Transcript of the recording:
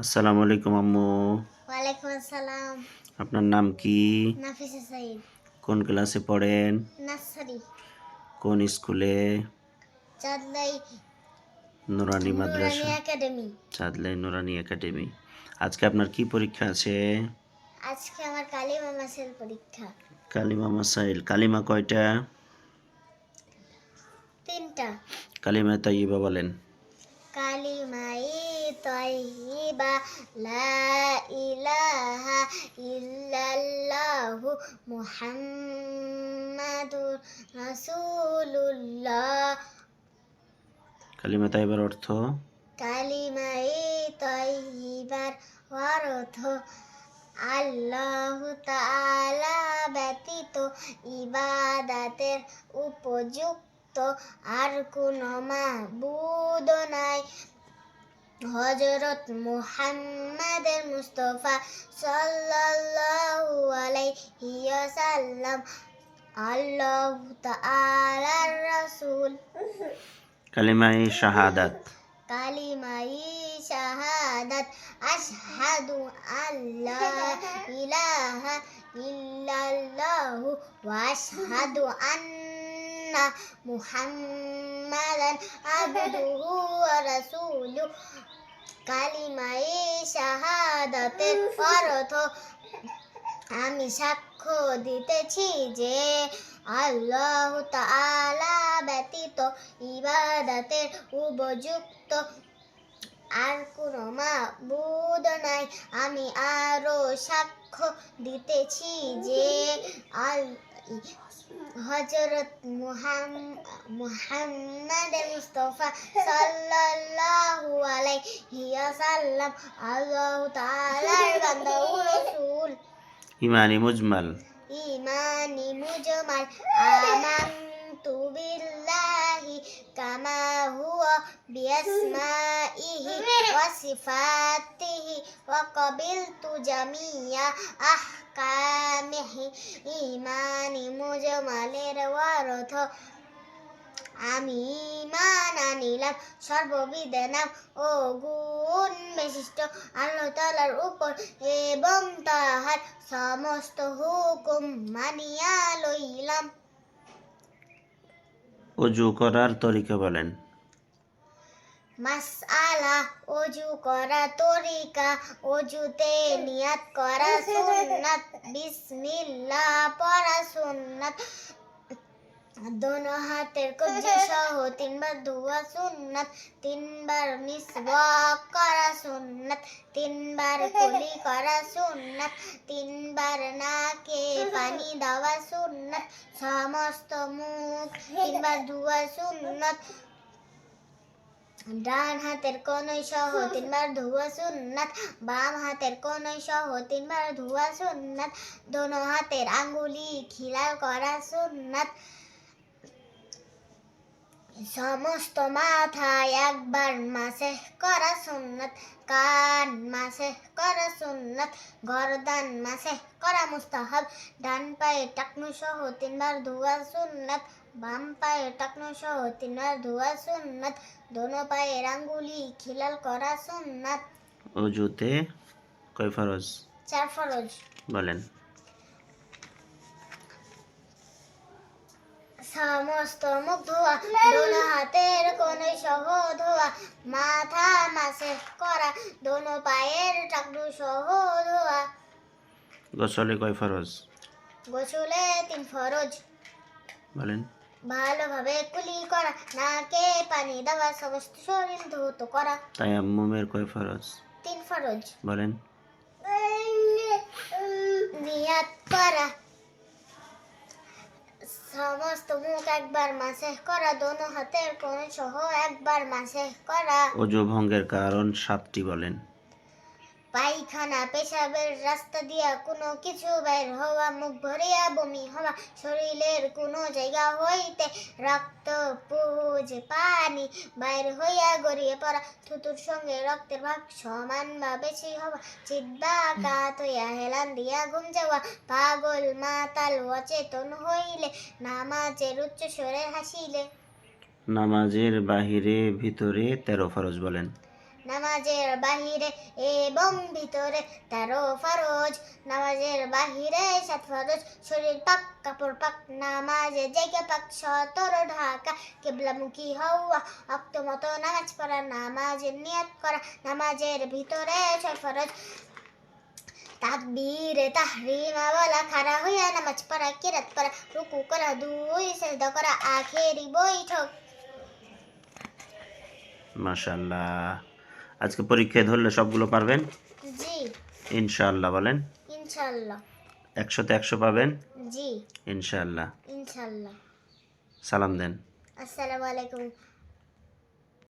আসসালামু আলাইকুম আম্মু। ওয়ালাইকুম আসসালাম। আপনার নাম কি? নাফিসা সাইদ। কোন ক্লাসে পড়েন? নার্সারি। কোন স্কুলে? চাঁদলাই নুরানি নুরানি মাদ্রাসা, একাডেমি। চাঁদলাই নুরানি একাডেমি। আজকে আপনার কি পরীক্ষা আছে? আজকে আমার কালিমা মাসের পরীক্ষা। কালিমা মাসাইল। কালিমা কয়টা? 3টা। কালিমা তাইয়্যিবা বলেন। কালিমাই তয়্যিবা লা ইলাহা ইল্লাল্লাহু মুহাম্মাদুর রাসূলুল্লাহ। কালিমা তাইয়্যিবার অর্থ? কালিমাই তয়্যিবার অর্থ আল্লাহ তাআলা ব্যতীত ইবাদতের উপযুক্ত আর কোনো মাবুদ নাই। হযরত মুহাম্মদ মুস্তাফা সাল্লাল্লাহু আলাইহি ওয়াসাল্লাম আল্লাহ তাআলার রাসূল। কালিমায়ে শাহাদাত। কালিমাই শাহাদাত আশহাদু আল্লা ইলাহা ইল্লাল্লাহু ওয়া আশহাদু আন্না মুহাম্মাদান আবদুহু ওয়া রাসূলুহু। কালিমাই শাহাদাতের অর্থ আমি সাক্ষ্য দিতেছি যে আল্লাহ তাআলা ব্যতীত ইবাদতের উপযুক্ত আর কোনো মাবুদ নাই। আমি আরো সাক্ষ্য দিতেছি যে হযরত মুহাম্মদ মুস্তাফা সাল্লাল্লাহু আলাইহি ওয়াসাল্লাম আল্লাহ তাআলার বান্দা ও রাসূল। ইমানি মুজমাল। ইমানি মুজমাল আমানতু বিল্লাহি কামা হুয়া বিআসমাইহি ওয়া সিফাতিহি ওয়া কাবিলতু জামিয়া আহকামিহি। ইমানি মুজমালের অর্থ আমি ঈমান আনিলাম সর্ববিধ নাম ও গুণ বিশিষ্ট আল্লাহ তাআলার উপর এবং তাহার সমস্ত হুকুম মানিয়া লইলাম। ওযু করার তরিকা বলেন। মাসআলা ওযু করা তরিকা ওযুতে নিয়াত করা সুন্নাত বিসমিল্লাহ পড়া সুন্নাত দোনো হাতের কবজি সহ 3 বার ধোয়া সুন্নাত 3 বার মিসওয়াক করা সুন্নাত 3 বার কুলি করা সুন্নাত 3 বার নাকে পানি দেওয়া সুন্নাত সমস্ত মুখ 3 বার ধোয়া সুন্নাত ডান হাতের কোণই সহ 3 বার ধোয়া সুন্নাত বাম হাতের কোণই সহ 3 বার ধোয়া সুন্নাত দোনো হাতের আঙ্গুলি খিলাল করা সুন্নাত সমস্ত মাথায় একবার মাসেহ করা সুন্নাত কান মাসেহ করা সুন্নাত গর্দান মাসেহ করা মুস্তাহাব ডান পায়ে টাকনু সহ 3 বার ধোয়া সুন্নাত বাম পায়ে টাকনু সহ 3 বার ধোয়া সুন্নাত দোনো পায়ের আঙ্গুলি খিলাল করা সুন্নাত। ওযুতে কয় ফরজ? 4 ফরজ বলেন। সমস্ত মুখ ধোয়া দোনো হাতের কোণে সহ ধোয়া মাথা মাসেহ করা দোনো পায়ের টাকনু সহ ধোয়া। গোসলে কয় ফরজ? গোসলে 3 ফরজ বলেন। ভালোভাবে কুলি করা নাকে পানি দেওয়া সমস্ত শরীর ধৌত করা। তায়াম্মুমের কয় ফরজ? 3 ফরজ বলেন। নিয়াত করা সমস্ত মুখ একবার মাসেহ করা দোনো হাতের কোণে সহ একবার মাসেহ করা। ওযু ভঙ্গের কারণ 7টি বলেন। পায়খানা পেশাবের রাস্তা দিয়া কোনো কিছু বের হওয়া মুখ ভরিয়া বমি হওয়া শরীরের কোনো জায়গা হইতে রক্ত পুজ পানি বাইর হইয়া গড়িয়ে পড়া থুতুর সঙ্গে রক্তের ভাগ সমান বা বেশি হওয়া চিৎবা কাত হইয়া হেলান দিয়া ঘুম যাওয়া পাগল মাতাল অচেতন হইলে নামাজের উচ্চ স্বরে হাসিলে। নামাজের বাহিরে ভিতরে 13 ফরজ বলেন। নামাজের বাহিরে এবং ভিতরে 13 ফরজ, নামাজের বাহিরে 7 ফরজ, শরীর পাক কাপড় পাক, নামাজের জায়গা পাক, 17 ঢাকা, কিবলামুখী হওয়া, ওয়াক্ত মতো নামাজ পড়া, নামাজের নিয়ত করা, নামাজের ভিতরে 6 ফরজ, তাকবীরে তাহরিমা বলা, খাড়া হইয়া নামাজ পড়া, কিরাত পড়া, রুকু করা, 2 সিজদা করা, আখেরি বৈঠক। মাশাআল্লাহ। আজকে পরীক্ষায় ধরলে সবগুলো পারবেন জি ইনশাআল্লাহ। বলেন ইনশাল্লাহ। 100তে 100 পাবেন জি ইনশাআল্লাহ। ইনশাল্লাহ। সালাম দেন। আসসালামু আলাইকুম।